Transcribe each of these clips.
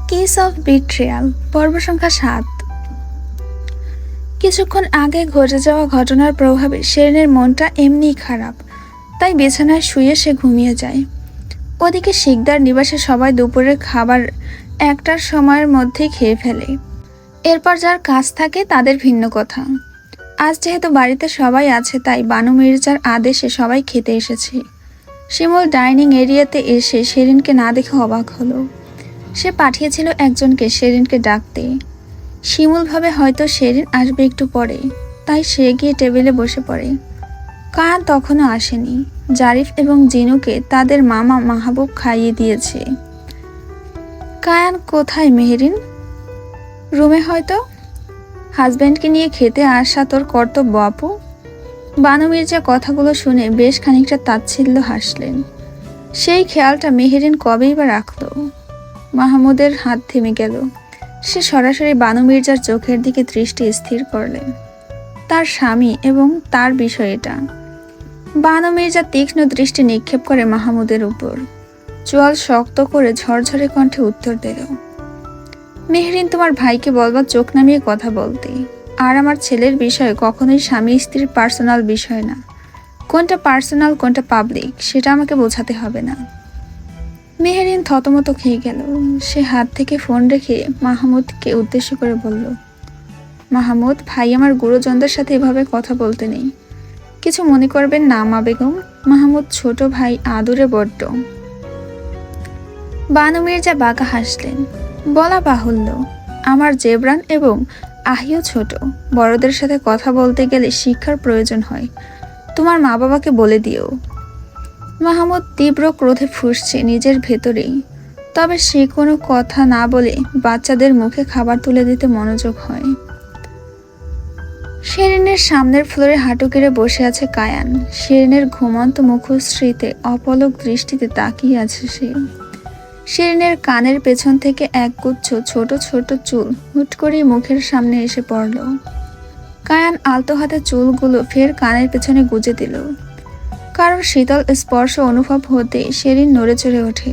Case of betrayal পর্ব সংখ্যা ৭। কিছুক্ষণ আগে ঘটে যাওয়া ঘটনার প্রভাবে শেরিনের মনটা এমনিই খারাপ, তাই বিছানায় শুয়ে সে ঘুমিয়ে যায়। ওদিকে শিকদার নিবাসে সবাই দুপুরের খাবার একটার সময়ের মধ্যেই খেয়ে ফেলে। এরপর যার কাজ থাকে তাদের ভিন্ন কথা। আজ যেহেতু বাড়িতে সবাই আছে তাই বানু মির্জার আদেশে সবাই খেতে এসেছে। শিমুল ডাইনিং এরিয়াতে এসে শেরিনকে না দেখে অবাক হলো। সে পাঠিয়েছিল একজনকে শেরিনকে ডাকতে। শিমুল ভাবে হয়তো শেরিন আসবে একটু পরে, তাই সে গিয়ে টেবিলে বসে পড়ে। কায়ান তখনও আসেনি। জারিফ এবং জিনুকে তাদের মামা মাহবুব খাইয়ে দিয়েছে। কায়ান কোথায় মেহেরিন? রুমে হয়তো। হাজব্যান্ডকে নিয়ে খেতে আসা তোর কর্তব্য আপু। বানু মির্জা কথাগুলো শুনে বেশ খানিকটা তাচ্ছিল্য হাসলেন। সেই খেয়ালটা মেহেরিন কবেই বা রাখলো। মাহমুদের হাত থেমে গেল। সে সরাসরি বানু মির্জার চোখের দিকে দৃষ্টি স্থির করলেন। তার স্বামী এবং তার বিষয় এটা। বানু মির্জা তীক্ষ্ণ দৃষ্টি নিক্ষেপ করে মাহমুদের উপর। চোয়াল শক্ত করে ঝরঝরে কণ্ঠে উত্তর দিল, মেহরিন, তোমার ভাইকে বলবা চোখ নামিয়ে কথা বলতে। আর আমার ছেলের বিষয় কখনোই স্বামী স্ত্রীর পার্সোনাল বিষয় না। কোনটা পার্সোনাল কোনটা পাবলিক সেটা আমাকে বোঝাতে হবে না। মেহরিন থতমত খেয়ে গেল। সে হাত থেকে ফোন রেখে মাহমুদকে উদ্দেশ্য করে বলল, মাহমুদ ভাই, আমার গুরুজনদের সাথে এভাবে কথা বলতে নেই। কিছু মনে করবেন না মা বেগম। মাহমুদ ছোট ভাই, আদুরে বড্ড। বানু মির্জা বাঁকা হাসলেন। বলা বাহুল্য, আমার জেবরান এবং আহিও ছোট। বড়দের সাথে কথা বলতে গেলে শিক্ষার প্রয়োজন হয়। তোমার মা বাবাকে বলে দিও। মাহমুদ তীব্র ক্রোধে ফুঁসছে নিজের ভেতরেই। তবে সে কোনো কথা না বলে বাচ্চাদের মুখে খাবার তুলে দিতে মনোযোগ হয়। শেরিনের সামনের ফ্লোরে হাঁটু গেড়ে বসে আছে কায়ান। শেরিনের ঘুমন্ত মুখশ্রীতে অপলক দৃষ্টিতে তাকিয়ে আছে সে। শেরিনের কানের পেছন থেকে একগুচ্ছ ছোট ছোট চুল হুট করে মুখের সামনে এসে পড়ল। কায়ান আলতো হাতে চুলগুলো ফের কানের পেছনে গুজে দিল। কারোর শীতল স্পর্শ অনুভব হতে শেরিন নড়ে চড়ে ওঠে।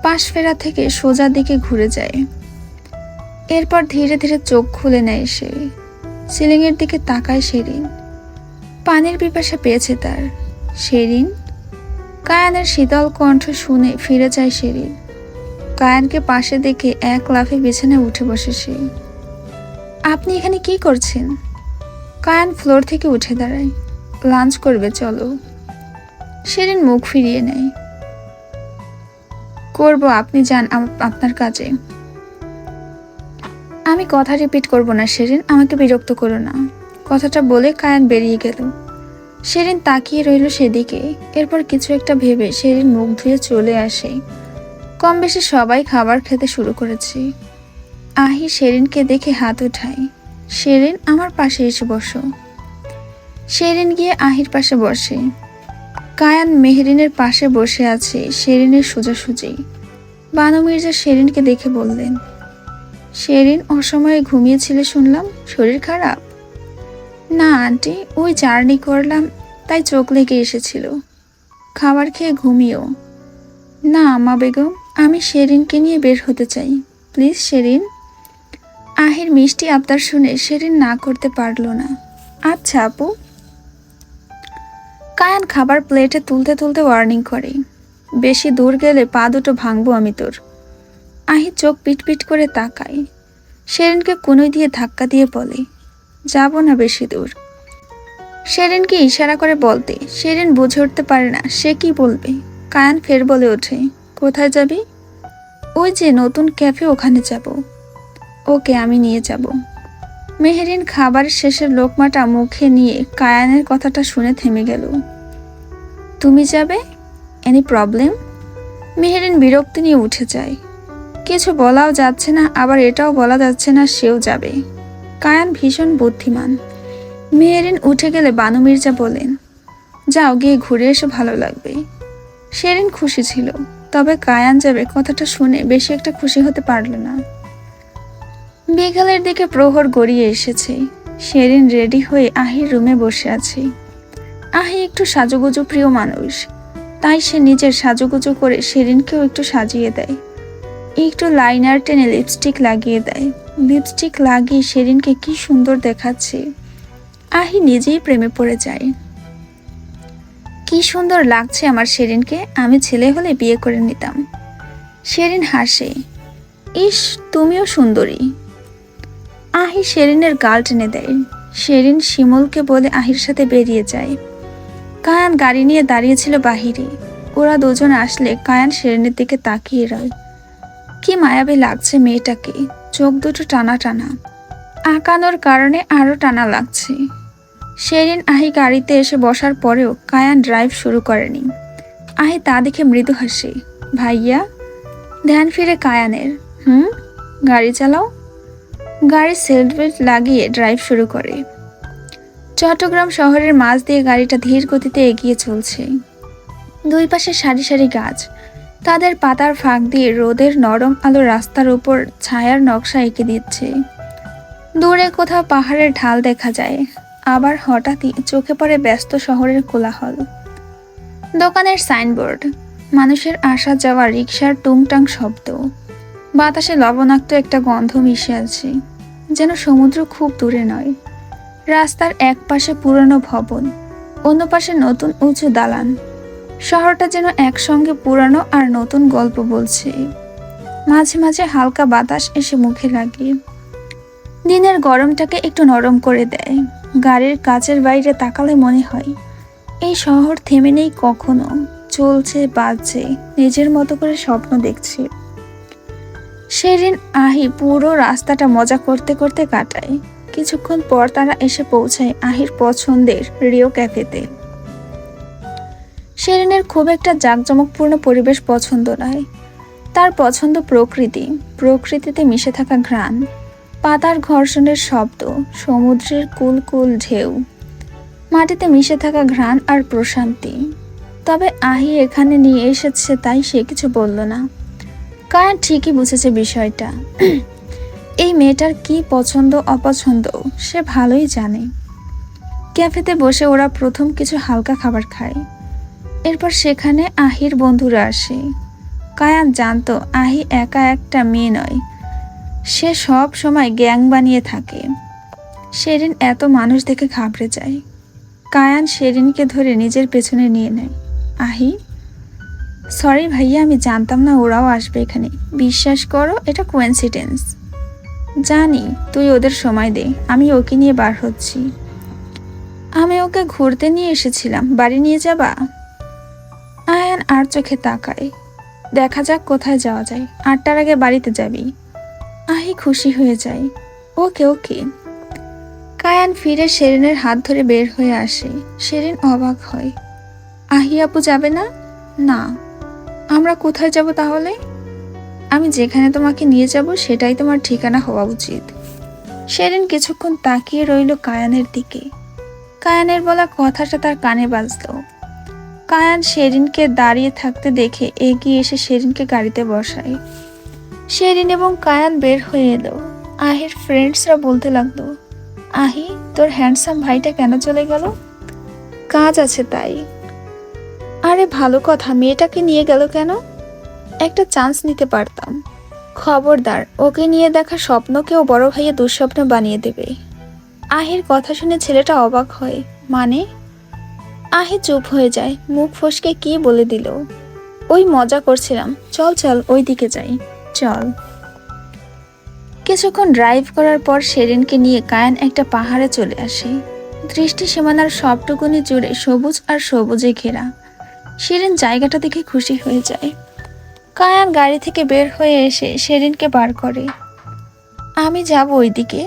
পাশ ফেরা থেকে সোজা দিকে ঘুরে যায়। এরপর ধীরে ধীরে চোখ খুলে নেয় সে। সিলিংয়ের দিকে তাকায় শেরিন। পানির পিপাসা পেয়েছে তার। শেরিন? কায়ানের শীতল কণ্ঠ শুনে ফিরে যায় শেরিন। কায়ানকে পাশে দেখে এক লাফে বিছানায় উঠে বসে সে। আপনি এখানে কি করছেন? কায়ান ফ্লোর থেকে উঠে দাঁড়ায়। লাঞ্চ করবে, চলো। শেরিন মুখ ফিরিয়ে নেয়। করব, আপনি যান আপনার কাজে। আমি কথা রিপিট করব না শেরিন, আমাকে বিরক্ত করো না। কথাটা বলে কায়ান বেরিয়ে গেল। শেরিন তাকিয়ে রইল সেদিকে। এরপর কিছু একটা ভেবে শেরিন মুখ ধুয়ে চলে আসে। কম বেশি সবাই খাবার খেতে শুরু করেছে। আহি শেরিনকে দেখে হাত উঠায়। শেরিন, আমার পাশে এসে বসো। শেরিন গিয়ে আহির পাশে বসে। কায়ান মেহরিনের পাশে বসে আছে শেরিনের সোজাসুজি। বানু মির্জা শেরিনকে দেখে বললেন, শেরিন, অসময়ে ঘুমিয়েছিলে শুনলাম, শরীর খারাপ? না আন্টি, ওই জার্নি করলাম তাই চোখ লেগে এসেছিল। খাবার খেয়ে ঘুমিও। না মা বেগম, আমি শেরিনকে নিয়ে বের হতে চাই, প্লিজ শেরিন। আহির মিষ্টি আবদার শুনে শেরিন না করতে পারল না। আচ্ছা আপু। কায়ান খাবার প্লেটে তুলতে তুলতে ওয়ার্নিং করে, বেশি দূর গেলে পা দুটো ভাঙবো আমি তোর। আহি চোখ পিটপিট করে তাকায়। শেরিনকে কনুই দিয়ে ধাক্কা দিয়ে বলে, যাব না বেশি দূর। শেরিনকে ইশারা করে বলতে শেরিন বুঝে উঠতে পারে না সে কি বলবে। কায়ান ফের বলে ওঠে, কোথায় যাবি? ওই যে নতুন ক্যাফে, ওখানে যাব। ওকে, আমি নিয়ে যাব। মেহরিন খাবার শেষের লোকমাটা মুখে নিয়ে কায়ানের কথাটা শুনে থেমে গেল। তুমি যাবে? Any problem? মেহরিন বিরক্তি নিয়ে উঠে যায়। কিছু বলাও যাচ্ছে না, আবার এটাও বলা যাচ্ছে না সেও যাবে। কায়ান ভীষণ বুদ্ধিমান। মেহরিন উঠে গেলে বানু মির্জা বলেন, যাও, গিয়ে ঘুরে এসে ভালো লাগবে। শেরিন খুশি ছিল, তবে কায়ান যাবে কথাটা শুনে বেশি একটা খুশি হতে পারল না। বিকালের দিকে প্রহর গড়িয়ে এসেছে। শেরিন রেডি হয়ে আহির রুমে বসে আছে। আহি একটু সাজুগুজু প্রিয় মানুষ, তাই সে নিজের সাজুগুজু করে শেরিনকেও একটু সাজিয়ে দেয়। একটু লাইনার টেনে লিপস্টিক লাগিয়ে দেয়। লিপস্টিক লাগিয়ে শেরিনকে কি সুন্দর দেখাচ্ছে। আহি নিজেই প্রেমে পড়ে যায়। কি সুন্দর লাগছে আমার শেরিনকে, আমি ছেলে হলে বিয়ে করে নিতাম। শেরিন হাসে। ইস, তুমিও সুন্দরী। আহি শেরিনের গাল টেনে দেয়। শেরিন শিমুলকে বলে আহির সাথে বেরিয়ে যায়। কায়ান গাড়ি নিয়ে দাঁড়িয়েছিল বাহিরে। ওরা দুজন আসলে কায়ান শেরিনের দিকে তাকিয়ে রয়। কি মায়াবী লাগছে মেয়েটাকে, চোখ দুটো টানা টানা, আঁকানোর কারণে আরো টানা লাগছে। শেরিন আহি গাড়িতে এসে বসার পরেও কায়ান ড্রাইভ শুরু করেনি। আহি তা দেখে মৃদু হাসে। ভাইয়া? ধ্যান ফিরে কায়ানের। গাড়ি চালাও। গাড়ির সিট বেল্ট লাগিয়ে ড্রাইভ শুরু করে। চট্টগ্রাম শহরের মাঝ দিয়ে গাড়িটা ধীর গতিতে এগিয়ে চলছে। দুই পাশে সারি সারি গাছ, তাদের পাতার ফাঁক দিয়ে রোদের নরম আলো রাস্তার উপর ছায়ার নকশা এঁকে দিচ্ছে। দূরে কোথাও পাহাড়ের ঢাল দেখা যায়, আবার হঠাৎই চোখে পড়ে ব্যস্ত শহরের কোলাহল। দোকানের সাইনবোর্ড, মানুষের আসা যাওয়া, রিকশার টুংটাং শব্দ। বাতাসে লবণাক্ত একটা গন্ধ মিশে আছে, যেন সমুদ্র খুব দূরে নয়। রাস্তার এক পাশে পুরনো ভবন, অন্য পাশে নতুন উঁচু দালান। শহরটা যেন একসঙ্গে পুরানো আর নতুন গল্প বলছে। মাঝে মাঝে হালকা বাতাস এসে মুখে লাগে, দিনের গরমটাকে একটু নরম করে দেয়। গাড়ির কাচের বাইরে তাকালে মনে হয় এই শহর থেমে নেই কখনো, চলছে, বাজছে, নিজের মতো করে স্বপ্ন দেখছে। শেরিন আহি পুরো রাস্তাটা মজা করতে করতে কাটায়। কিছুক্ষণ পর তারা এসে পৌঁছায় আহির পছন্দের রিও ক্যাফেতে। শেরিনের খুব একটা জাঁকজমকপূর্ণ পরিবেশ পছন্দ নয়। তার পছন্দ প্রকৃতি, প্রকৃতিতে মিশে থাকা ঘ্রাণ, পাতার ঘর্ষণের শব্দ, সমুদ্রের কুলকুল ঢেউ, মাটিতে মিশে থাকা ঘ্রাণ আর প্রশান্তি। তবে আহি এখানে নিয়ে এসেছে তাই সে কিছু বলল না। কায়ান ঠিকই বুঝেছে বিষয়টা। এই মেয়েটার কি পছন্দ অপছন্দ সে ভালোই জানে। ক্যাফেতে বসে ওরা প্রথম কিছু হালকা খাবার খায়। এরপর সেখানে আহির বন্ধুরা আসে। কায়ান জানতো আহি একা একটা মেয়ে নয়, সে সব সময় গ্যাং বানিয়ে থাকে। শেরিন এত মানুষ দেখে ঘাবড়ে যায়। কায়ান শেরিনকে ধরে নিজের পেছনে নিয়ে নেয়। আহি, সরি ভাইয়া, আমি জানতাম না ওরাও আসবে এখানে। বিশ্বাস করো, এটা কোইন্সিডেন্স। জানি, তুই ওদের সময় দে, আমি ওকে নিয়ে বার হচ্ছি। আমি ওকে ঘুরতে নিয়ে এসেছিলাম, বাড়ি নিয়ে যাবা? আয়ান আর চোখে তাকায়। দেখা যাক কোথায় যাওয়া যায়, 8টার আগে বাড়িতে যাবি। আহি খুশি হয়ে যায়। ওকে ওকে। কায়ান ফিরে শেরিনের হাত ধরে বের হয়ে আসে। শেরিন অবাক হয়। আহি আপু যাবে না? না। আমরা কোথায় যাব তাহলে? আমি যেখানে তোমাকে নিয়ে যাব সেটাই তোমার ঠিকানা হওয়া উচিত। শেরিন কিছুক্ষণ তাকিয়ে রইল কায়ানের দিকে। কায়ানের বলা কথাটা তার কানে বাজল। কায়ান শেরিনকে দাঁড়িয়ে থাকতে দেখে এগিয়ে এসে শেরিনকে গাড়িতে বসায়। শেরিন এবং কায়ান বের হয়ে এলো। আহির ফ্রেন্ডসরা বলতে লাগলো, আহি, তোর হ্যান্ডসাম ভাইটা কেন চলে গেল? কাজ আছে তাই। আরে ভালো কথা, মেয়েটাকে নিয়ে গেল কেন? একটা চান্স নিতে পারতাম। খবরদার, ওকে নিয়ে দেখা স্বপ্নকেও বড় ভাইয়া দুঃস্বপ্ন বানিয়ে দেবে। আহির কথা শুনে ছেলেটা অবাক হয়। মানে? আহি চুপ হয়ে যায়, মুখ ফসকে কি বলে দিল। ওই মজা করছিলাম, চল চল ওই দিকে যাই, চল। কিছুক্ষণ ড্রাইভ করার পর শেরিনকে নিয়ে কায়ান একটা পাহাড়ে চলে আসে। দৃষ্টি সীমানার সবটুকুনি জুড়ে সবুজ আর সবুজে ঘেরা। শেরিন জায়গাটা দেখে খুশি হয়ে যায়। কায়ান গাড়ি থেকে বের হয়ে এসে শেরিনকে বার করে। আমি যাব ওইদিকে।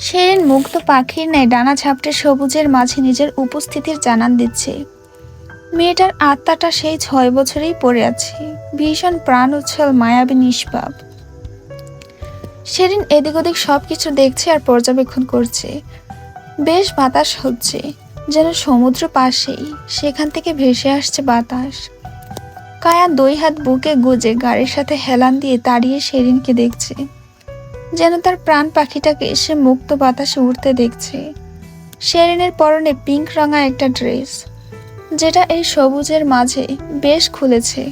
শেরিন মুক্ত পাখির ন্যায় ডানা ঝাপটে সবুজের মাঝে নিজের উপস্থিতির জানান দিচ্ছে। মেয়েটার আত্মাটা সেই 6 বছরেই পড়ে আছে, ভীষণ প্রাণ উচ্ছল, মায়াবী, নিষ্পাপ। শেরিন এদিক ওদিক সবকিছু দেখছে আর পর্যবেক্ষণ করছে। বেশ বাতাস হচ্ছে, যেন সমুদ্র পাশেই, সেখান থেকে ভেসে আসছে বাতাস। কায়ান 2 হাত বুকে গুজে গাড়ির সাথে হেলান দিয়ে দাঁড়িয়ে শেরিনকে দেখছে, যেন তার প্রাণ পাখিটাকে সে মুক্ত বাতাসে উড়তে দেখছে। শেরিনের পরনে পিঙ্ক রঙা একটা ড্রেস, যেটা এই সবুজের মাঝে বেশ খুলেছে।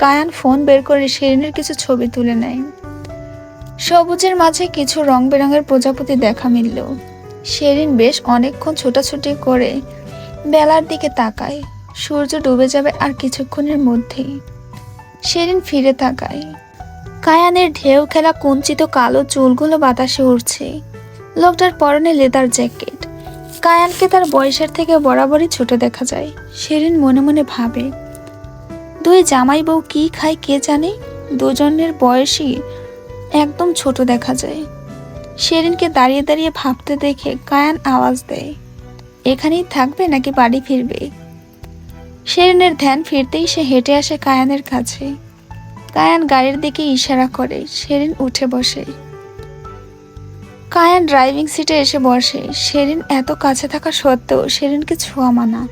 কায়ান ফোন বের করে শেরিনের কিছু ছবি তুলে নেয়। সবুজের মাঝে কিছু রং বেরঙের প্রজাপতি দেখা মিলল। শেরিন বেশ অনেকক্ষণ ছোটাছুটি করে বেলার দিকে তাকায়। সূর্য ডুবে যাবে আর কিছুক্ষণের মধ্যেই। শেরিন ফিরে তাকায়। কায়ানের ঢেউ খেলা কুঞ্চিত কালো চুলগুলো বাতাসে উড়ছে। লোকটার পরনে লেদার জ্যাকেট। কায়ানকে তার বয়সের থেকে বরাবরই ছোট দেখা যায়। শেরিন মনে মনে ভাবে, দুই জামাই বউ কি খায় কে জানে, দুজনের বয়সই একদম ছোট দেখা যায়। শেরিনকে দাঁড়িয়ে দাঁড়িয়ে ভাবতে দেখে কায়ান আওয়াজ দেয়, এখানেই থাকবে নাকি বাড়ি ফিরবে? শেরিনের ধ্যান ফিরতেই সে হেঁটে আসে কায়ানের কাছে। কায়ান গাড়ির দিকে ইশারা করে। শেরিন উঠে বসে। কায়ান ড্রাইভিং সিটে এসে বসে। শেরিন এত কাছে থাকা সত্ত্বেও শেরিনকে ছোঁয়া মানা।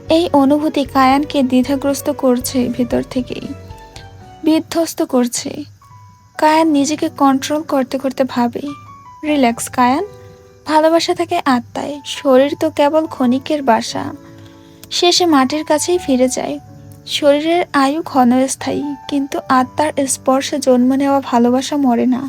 এই অনুভূতি কায়ানকে দ্বিধাগ্রস্ত করছে, ভেতর থেকেই বিধ্বস্ত করছে। কায়ান নিজেকে কন্ট্রোল করতে করতে ভাবে, রিল্যাক্স কায়ান, ভালোবাসা থাকে আত্মায়, শরীর তো কেবল ক্ষণিকের বাসা, শেষে মাটির কাছেই ফিরে যায়। শরীরের আয়ু ক্ষণস্থায়ী, কিন্তু আত্মার স্পর্শে জন্ম নেওয়া ভালোবাসা মরে না।